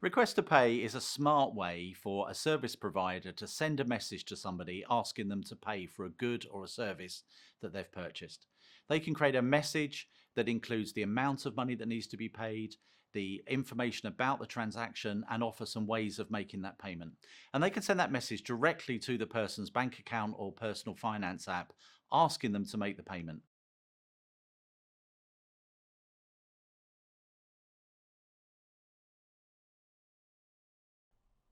Request to pay is a smart way for a service provider to send a message to somebody asking them to pay for a good or a service that they've purchased. They can create a message that includes the amount of money that needs to be paid, the information about the transaction, and offer some ways of making that payment. And they can send that message directly to the person's bank account or personal finance app asking them to make the payment.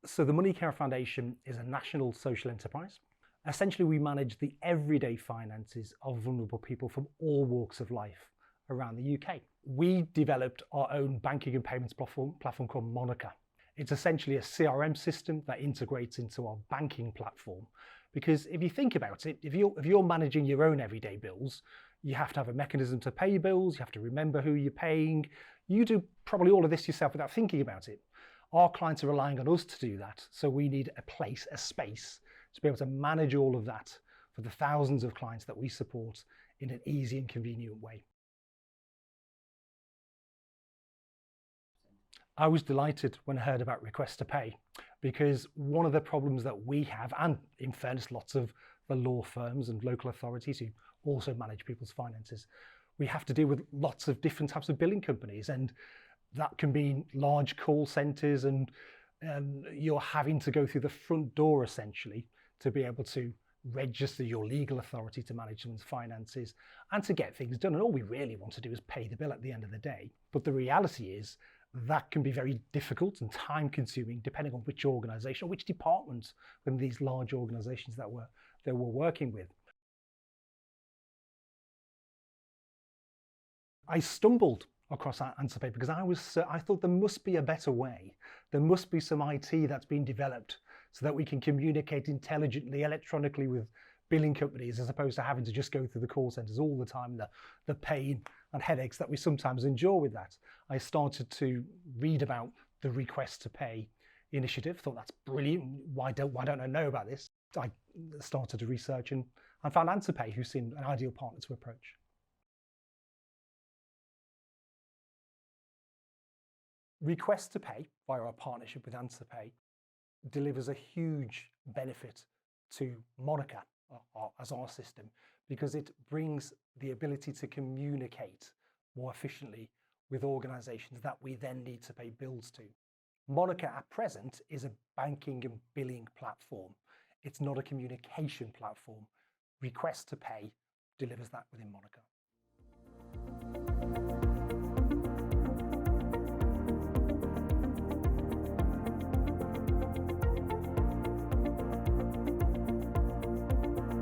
So the Money Care Foundation is a national social enterprise. Essentially, we manage the everyday finances of vulnerable people from all walks of life around the UK. We developed our own banking and payments platform called Monica. It's essentially a CRM system that integrates into our banking platform. Because if you think about it, if you're managing your own everyday bills, you have to have a mechanism to pay bills, you have to remember who you're paying. You do probably all of this yourself without thinking about it. Our clients are relying on us to do that. So we need a place, a space to be able to manage all of that for the thousands of clients that we support in an easy and convenient way. I was delighted when I heard about Request to Pay, because one of the problems that we have, and in fairness, lots of the law firms and local authorities who also manage people's finances, we have to deal with lots of different types of billing companies, and that can be large call centres, and you're having to go through the front door essentially to be able to register your legal authority to manage someone's finances and to get things done. And all we really want to do is pay the bill at the end of the day. But the reality is that can be very difficult and time consuming depending on which organisation or which department within these large organisations that we're working with. I stumbled across AnswerPay because I thought there must be a better way. There must be some IT that's been developed so that we can communicate intelligently, electronically with billing companies, as opposed to having to just go through the call centres all the time, the pain and headaches that we sometimes endure with that. I started to read about the Request to Pay initiative, thought that's brilliant. Why don't I know about this? I started to research and found AnswerPay, who seemed an ideal partner to approach. Request to Pay, via our partnership with AnswerPay, delivers a huge benefit to Monica as our system, because it brings the ability to communicate more efficiently with organisations that we then need to pay bills to. Monica at present is a banking and billing platform. It's not a communication platform. Request to Pay delivers that within Monica.